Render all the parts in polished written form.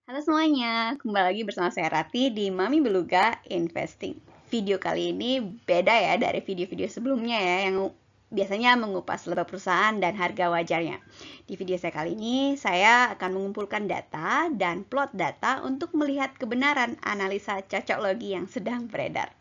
Halo semuanya, kembali lagi bersama saya Rati di Mami Beluga Investing. Video kali ini beda ya dari video-video sebelumnya ya, yang biasanya mengupas laba perusahaan dan harga wajarnya. Di video saya kali ini, saya akan mengumpulkan data dan plot data untuk melihat kebenaran analisa cocoklogi yang sedang beredar.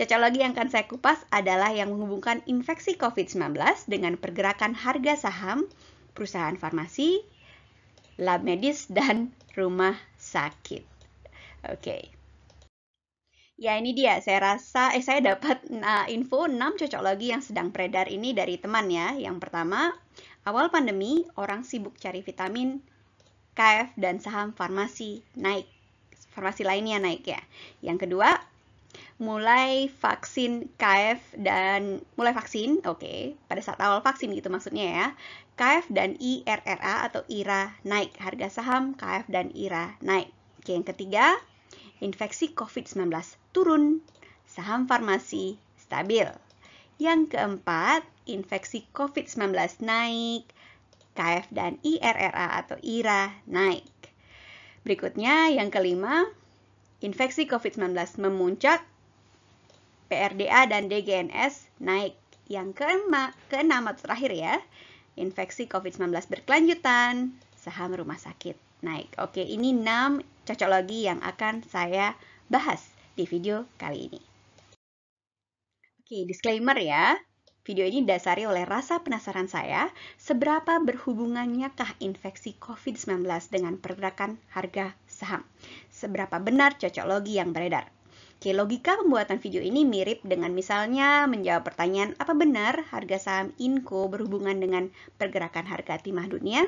Cocoklogi yang akan saya kupas adalah yang menghubungkan infeksi COVID-19 dengan pergerakan harga saham, perusahaan farmasi, lab medis, dan rumah sakit. Oke. Ya, ini dia. Saya dapat info 6 cocoklogi yang sedang beredar ini dari teman ya. Yang pertama, awal pandemi orang sibuk cari vitamin, KF dan saham farmasi naik. Farmasi lainnya naik ya. Yang kedua, mulai vaksin KF dan mulai vaksin, oke, pada saat awal vaksin gitu maksudnya ya. KF dan IRRA atau IRA naik, harga saham KF dan IRA naik. Oke, yang ketiga, infeksi COVID-19 turun, saham farmasi stabil. Yang keempat, infeksi COVID-19 naik, KF dan IRRA atau IRA naik. Berikutnya, yang kelima, infeksi COVID-19 memuncak, PRDA dan DGNS naik. Yang keenam atau terakhir ya, infeksi COVID-19 berkelanjutan, saham rumah sakit naik. Oke, ini 6 cocoklogi yang akan saya bahas di video kali ini. Oke, disclaimer ya. Video ini didasari oleh rasa penasaran saya, seberapa berhubunganyakah infeksi COVID-19 dengan pergerakan harga saham? Seberapa benar cocoklogi yang beredar? Oke, logika pembuatan video ini mirip dengan misalnya menjawab pertanyaan apa benar harga saham Inco berhubungan dengan pergerakan harga timah dunia?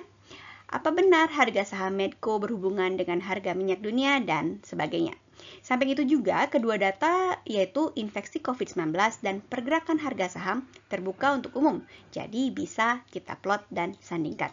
Apa benar harga saham Medco berhubungan dengan harga minyak dunia dan sebagainya? Samping itu juga, kedua data yaitu infeksi COVID-19 dan pergerakan harga saham terbuka untuk umum. Jadi bisa kita plot dan sandingkan.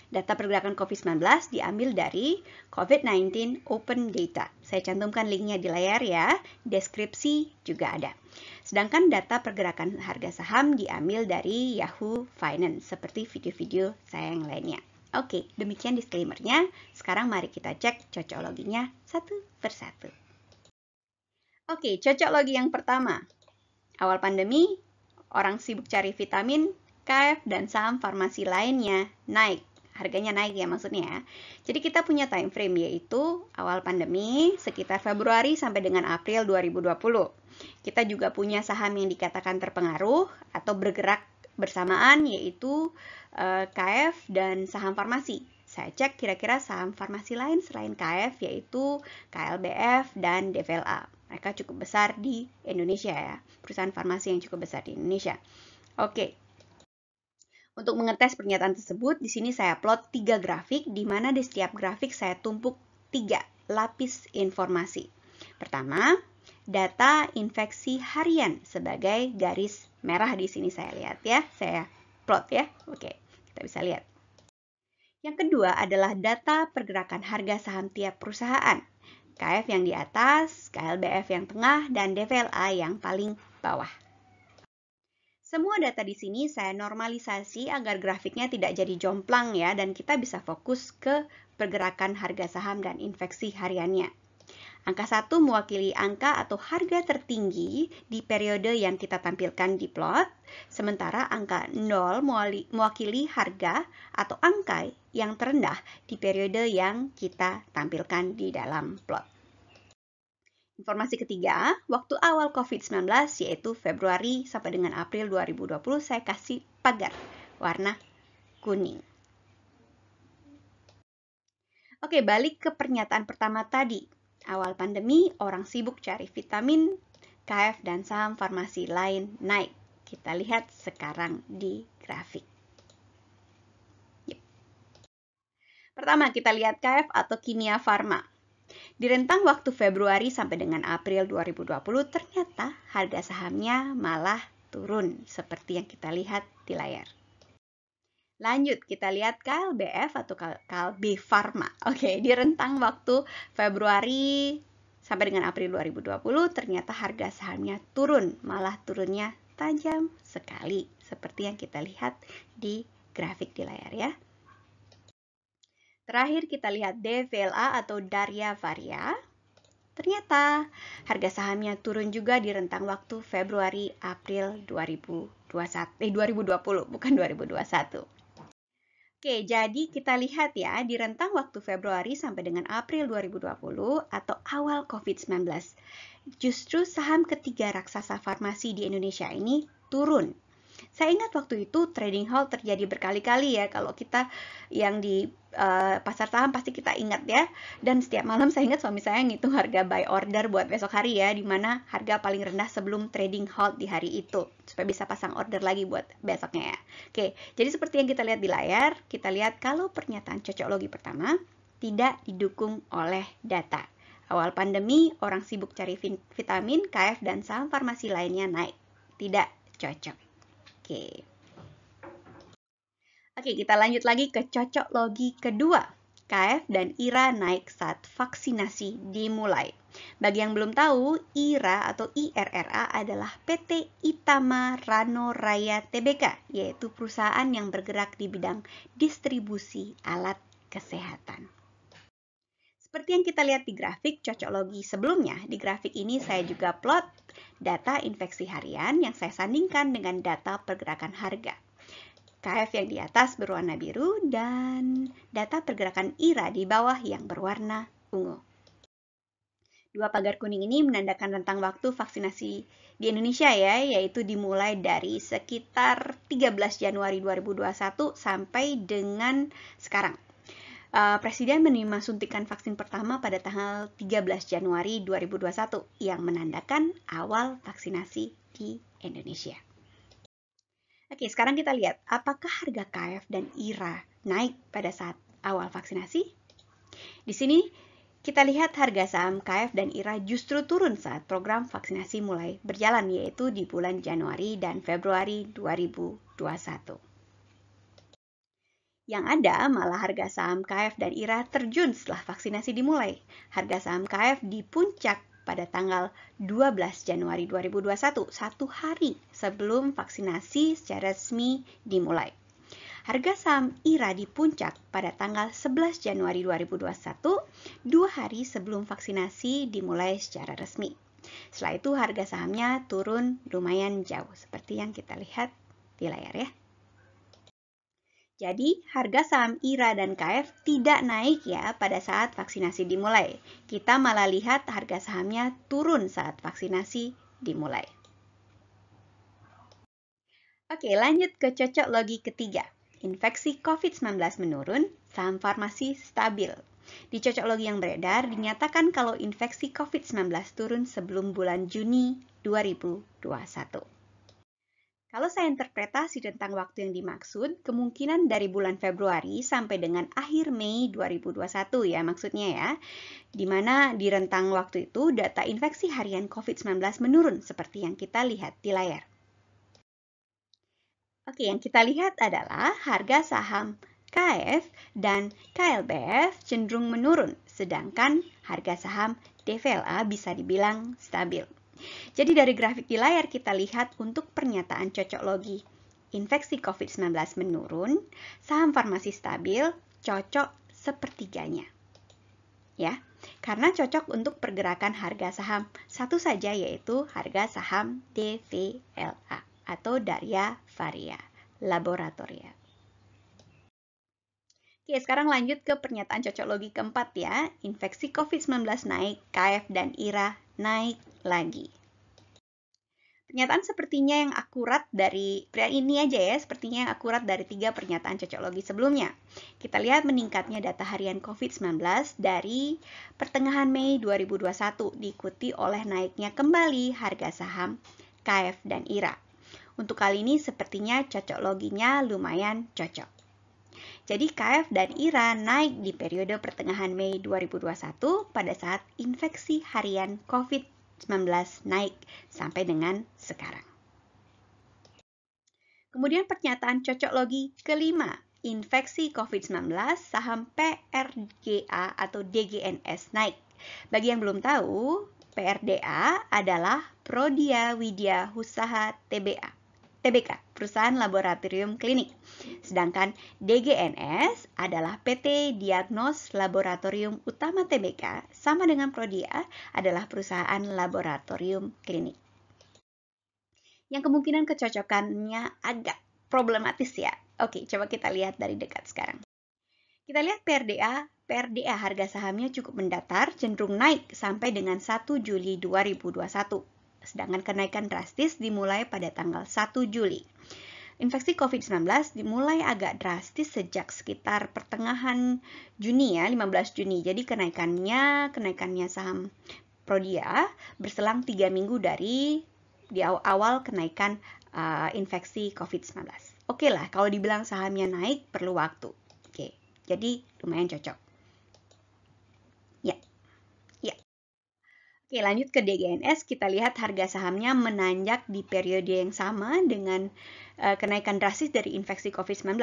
Data pergerakan COVID-19 diambil dari COVID-19 Open Data. Saya cantumkan linknya di layar ya, deskripsi juga ada. Sedangkan data pergerakan harga saham diambil dari Yahoo Finance, seperti video-video saya yang lainnya. Oke, demikian disclaimer-nya. Sekarang mari kita cek cocokloginya satu persatu. Oke, cocoklogi yang pertama. Awal pandemi, orang sibuk cari vitamin, KF dan saham farmasi lainnya naik. Harganya naik ya maksudnya ya. Jadi kita punya time frame yaitu awal pandemi sekitar Februari sampai dengan April 2020. Kita juga punya saham yang dikatakan terpengaruh atau bergerak bersamaan yaitu KF dan saham farmasi. Saya cek kira-kira saham farmasi lain selain KF yaitu KLBF dan DVLA. Mereka cukup besar di Indonesia ya. Perusahaan farmasi yang cukup besar di Indonesia. Oke. Untuk mengetes pernyataan tersebut, di sini saya plot 3 grafik, di mana di setiap grafik saya tumpuk 3 lapis informasi. Pertama, data infeksi harian sebagai garis merah di sini saya lihat ya, saya plot ya. Oke, kita bisa lihat. Yang kedua adalah data pergerakan harga saham tiap perusahaan. KF yang di atas, KLBF yang tengah, dan DVLA yang paling bawah. Semua data di sini saya normalisasi agar grafiknya tidak jadi jomplang ya, dan kita bisa fokus ke pergerakan harga saham dan infeksi hariannya. Angka 1 mewakili angka atau harga tertinggi di periode yang kita tampilkan di plot, sementara angka 0 mewakili harga atau angka yang terendah di periode yang kita tampilkan di dalam plot. Informasi ketiga, waktu awal COVID-19 yaitu Februari sampai dengan April 2020 saya kasih pagar warna kuning. Oke, balik ke pernyataan pertama tadi. Awal pandemi, orang sibuk cari vitamin, KF dan saham farmasi lain naik. Kita lihat sekarang di grafik. Yep. Pertama, kita lihat KF atau Kimia Farma. Di rentang waktu Februari sampai dengan April 2020, ternyata harga sahamnya malah turun seperti yang kita lihat di layar. Lanjut, kita lihat KLBF atau KLB Pharma. Oke, di rentang waktu Februari sampai dengan April 2020, ternyata harga sahamnya turun, malah turunnya tajam sekali, seperti yang kita lihat di grafik di layar ya. Terakhir kita lihat DVLA atau Darya Varia. Ternyata harga sahamnya turun juga di rentang waktu Februari-April 2020, bukan 2021. Oke, jadi kita lihat ya, di rentang waktu Februari sampai dengan April 2020 atau awal COVID-19, justru saham ketiga raksasa farmasi di Indonesia ini turun. Saya ingat waktu itu trading halt terjadi berkali-kali ya, kalau kita yang di pasar saham pasti kita ingat ya. Dan setiap malam saya ingat suami saya ngitung harga buy order buat besok hari ya, di mana harga paling rendah sebelum trading halt di hari itu, supaya bisa pasang order lagi buat besoknya ya. Oke, jadi seperti yang kita lihat di layar, kita lihat kalau pernyataan cocok logi pertama tidak didukung oleh data. Awal pandemi, orang sibuk cari vitamin, KF dan saham farmasi lainnya naik. Tidak cocok. Oke, kita lanjut lagi ke cocok logi kedua. KF dan IRA naik saat vaksinasi dimulai. Bagi yang belum tahu, IRA atau IRRA adalah PT Itama Rano Raya Tbk, yaitu perusahaan yang bergerak di bidang distribusi alat kesehatan. Seperti yang kita lihat di grafik cocok logi sebelumnya, di grafik ini saya juga plot data infeksi harian yang saya sandingkan dengan data pergerakan harga. KF yang di atas berwarna biru dan data pergerakan IRA di bawah yang berwarna ungu. Dua pagar kuning ini menandakan rentang waktu vaksinasi di Indonesia ya, yaitu dimulai dari sekitar 13 Januari 2021 sampai dengan sekarang. Presiden menerima suntikan vaksin pertama pada tanggal 13 Januari 2021 yang menandakan awal vaksinasi di Indonesia. Oke, sekarang kita lihat apakah harga KF dan IRA naik pada saat awal vaksinasi. Di sini kita lihat harga saham KF dan IRA justru turun saat program vaksinasi mulai berjalan, yaitu di bulan Januari dan Februari 2021. Yang ada malah harga saham KF dan IRA terjun setelah vaksinasi dimulai. Harga saham KF di puncak pada tanggal 12 Januari 2021, satu hari sebelum vaksinasi secara resmi dimulai. Harga saham IRA di puncak pada tanggal 11 Januari 2021, 2 hari sebelum vaksinasi dimulai secara resmi. Setelah itu harga sahamnya turun lumayan jauh, seperti yang kita lihat di layar ya. Jadi, harga saham IRA dan KF tidak naik ya pada saat vaksinasi dimulai. Kita malah lihat harga sahamnya turun saat vaksinasi dimulai. Oke, lanjut ke cocok logi ketiga. Infeksi COVID-19 menurun, saham farmasi stabil. Di cocok logi yang beredar, dinyatakan kalau infeksi COVID-19 turun sebelum bulan Juni 2021. Kalau saya interpretasi tentang waktu yang dimaksud, kemungkinan dari bulan Februari sampai dengan akhir Mei 2021 ya maksudnya ya. Di mana di rentang waktu itu data infeksi harian COVID-19 menurun seperti yang kita lihat di layar. Oke, yang kita lihat adalah harga saham KF dan KLBF cenderung menurun, sedangkan harga saham DVLA bisa dibilang stabil. Jadi dari grafik di layar kita lihat untuk pernyataan cocok logi infeksi COVID-19 menurun, saham farmasi stabil, cocok sepertiganya. Ya, karena cocok untuk pergerakan harga saham satu saja yaitu harga saham DVLA atau Darya Varia Laboratoria. Oke, sekarang lanjut ke pernyataan cocok logi keempat ya. Infeksi COVID-19 naik, KF dan IRA naik lagi. Pernyataan sepertinya yang akurat dari ini aja ya, sepertinya yang akurat dari 3 pernyataan cocok logi sebelumnya. Kita lihat meningkatnya data harian COVID-19 dari pertengahan Mei 2021 diikuti oleh naiknya kembali harga saham KF dan IRA. Untuk kali ini sepertinya cocok loginya lumayan cocok. Jadi KF dan IRA naik di periode pertengahan Mei 2021 pada saat infeksi harian COVID-19 naik sampai dengan sekarang. Kemudian pernyataan cocok logi kelima, infeksi COVID-19 saham PRGA atau DGNS naik. Bagi yang belum tahu, PRDA adalah Prodia Widya Usaha Tbk TBK, perusahaan laboratorium klinik. Sedangkan DGNS adalah PT Diagnos Laboratorium Utama TBK, sama dengan Prodia, adalah perusahaan laboratorium klinik. Yang kemungkinan kecocokannya agak problematis ya. Oke, coba kita lihat dari dekat sekarang. Kita lihat PRDA harga sahamnya cukup mendatar, cenderung naik sampai dengan 1 Juli 2021. Sedangkan kenaikan drastis dimulai pada tanggal 1 Juli. Infeksi COVID-19 dimulai agak drastis sejak sekitar pertengahan Juni ya, 15 Juni. Jadi kenaikannya saham Prodia berselang 3 minggu dari di awal kenaikan infeksi COVID-19. Oke lah, kalau dibilang sahamnya naik perlu waktu. Oke. Jadi lumayan cocok. Ya. Oke, lanjut ke DGNS. Kita lihat harga sahamnya menanjak di periode yang sama dengan kenaikan drastis dari infeksi COVID-19.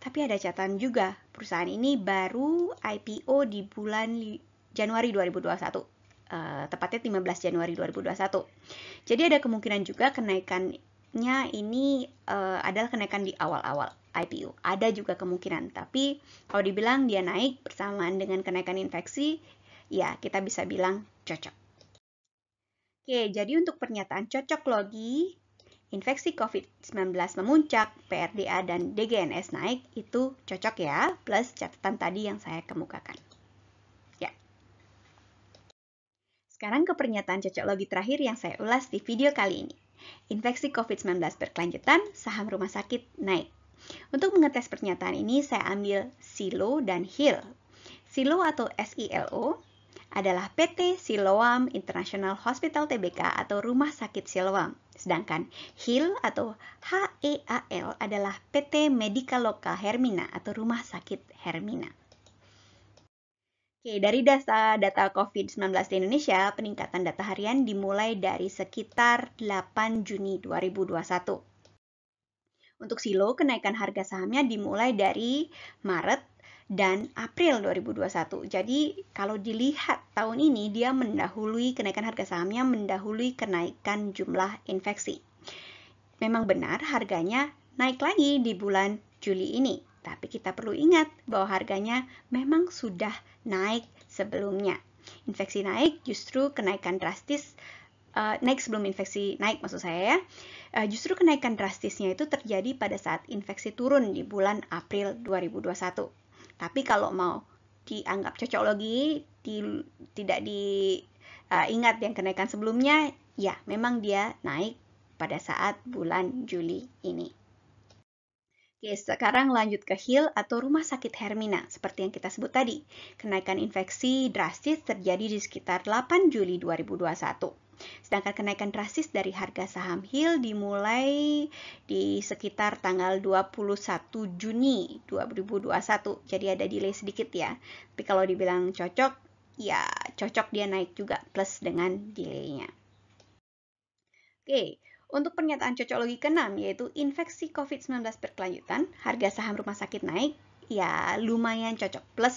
Tapi ada catatan juga, perusahaan ini baru IPO di bulan Januari 2021. Tepatnya 15 Januari 2021. Jadi ada kemungkinan juga kenaikannya ini adalah kenaikan di awal-awal IPO. Ada juga kemungkinan, tapi kalau dibilang dia naik bersamaan dengan kenaikan infeksi, ya kita bisa bilang cocok. Oke, jadi untuk pernyataan cocok logi, infeksi COVID-19 memuncak, PRDA dan DGNS naik, itu cocok ya, plus catatan tadi yang saya kemukakan. Ya. Sekarang ke pernyataan cocok logi terakhir yang saya ulas di video kali ini. Infeksi COVID-19 berkelanjutan, saham rumah sakit naik. Untuk mengetes pernyataan ini, saya ambil Silo dan Hill. Silo atau SILO adalah PT Siloam International Hospital TBK atau Rumah Sakit Siloam. Sedangkan Hill atau HEAL adalah PT Medikaloka Hermina atau Rumah Sakit Hermina. Oke, dari data COVID-19 di Indonesia, peningkatan data harian dimulai dari sekitar 8 Juni 2021. Untuk Silo, kenaikan harga sahamnya dimulai dari Maret dan April 2021. Jadi, kalau dilihat tahun ini, dia mendahului kenaikan harga sahamnya, mendahului kenaikan jumlah infeksi. Memang benar harganya naik lagi di bulan Juli ini. Tapi kita perlu ingat bahwa harganya memang sudah naik sebelumnya. Infeksi naik, justru kenaikan drastis naik sebelum infeksi naik maksud saya ya. Justru kenaikan drastisnya itu terjadi pada saat infeksi turun di bulan April 2021. Tapi kalau mau dianggap cocok logi, tidak diingat yang kenaikan sebelumnya, ya memang dia naik pada saat bulan Juli ini. Oke, sekarang lanjut ke Hill atau Rumah Sakit Hermina. Seperti yang kita sebut tadi, kenaikan infeksi drastis terjadi di sekitar 8 Juli 2021. Sedangkan kenaikan drastis dari harga saham Hill dimulai di sekitar tanggal 21 Juni 2021. Jadi ada delay sedikit ya. Tapi kalau dibilang cocok, ya cocok dia naik juga plus dengan delaynya. Oke. Untuk pernyataan cocok logi ke-6, yaitu infeksi COVID-19 berkelanjutan, harga saham rumah sakit naik, ya lumayan cocok, plus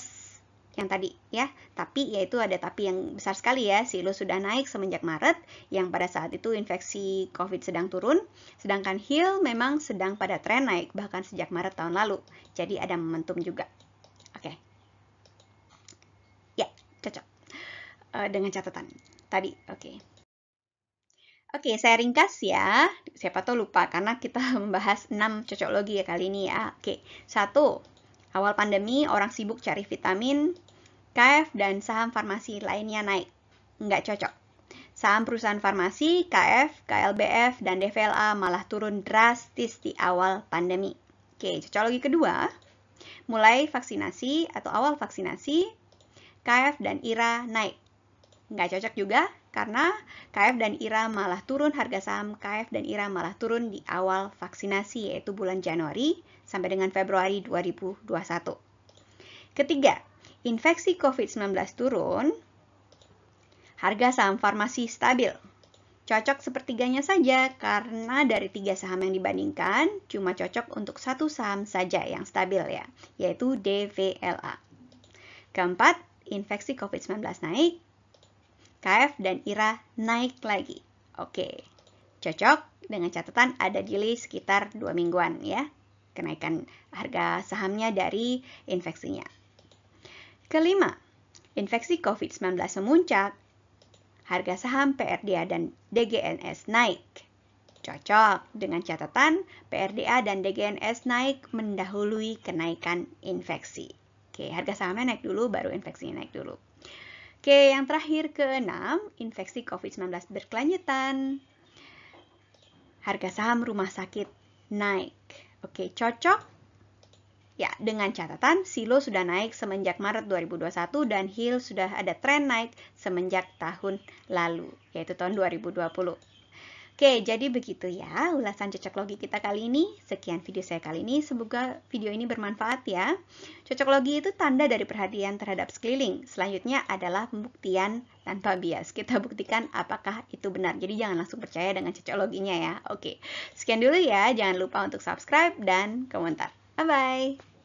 yang tadi ya. Tapi yaitu ada tapi yang besar sekali ya, Silo sudah naik semenjak Maret, yang pada saat itu infeksi COVID sedang turun, sedangkan Hill memang sedang pada tren naik, bahkan sejak Maret tahun lalu. Jadi ada momentum juga. Oke. Ya, cocok. Dengan catatan tadi, oke. Oke, saya ringkas ya. Siapa tahu lupa karena kita membahas 6 cocok logi ya kali ini ya. Oke, 1. Awal pandemi orang sibuk cari vitamin, KF dan saham farmasi lainnya naik. Nggak cocok. Saham perusahaan farmasi, KF, KLBF, dan DVLA malah turun drastis di awal pandemi. Oke, cocok logi kedua. Mulai vaksinasi atau awal vaksinasi, KF dan IRA naik. Nggak cocok juga karena KF dan IRA malah turun, harga saham KF dan IRA malah turun di awal vaksinasi yaitu bulan Januari sampai dengan Februari 2021. Ketiga, infeksi COVID-19 turun, harga saham farmasi stabil. Cocok sepertiganya saja karena dari 3 saham yang dibandingkan cuma cocok untuk 1 saham saja yang stabil ya, yaitu DVLA. Keempat, infeksi COVID-19 naik, KF dan IRA naik lagi. Oke, cocok dengan catatan ada delay sekitar 2 mingguan ya, kenaikan harga sahamnya dari infeksinya. Kelima, infeksi COVID-19 memuncak, harga saham PRDA dan DGNS naik. Cocok dengan catatan PRDA dan DGNS naik mendahului kenaikan infeksi. Oke, harga sahamnya naik dulu, baru infeksinya naik dulu. Oke, yang terakhir keenam, infeksi COVID-19 berkelanjutan. Harga saham rumah sakit naik. Oke, cocok? Ya, dengan catatan Silo sudah naik semenjak Maret 2021 dan Hill sudah ada tren naik semenjak tahun lalu, yaitu tahun 2020. Oke, jadi begitu ya ulasan cocok logi kita kali ini. Sekian video saya kali ini, semoga video ini bermanfaat ya. Cocok logi itu tanda dari perhatian terhadap sekeliling. Selanjutnya adalah pembuktian tanpa bias. Kita buktikan apakah itu benar. Jadi jangan langsung percaya dengan cocok loginya ya. Oke, sekian dulu ya. Jangan lupa untuk subscribe dan komentar. Bye-bye.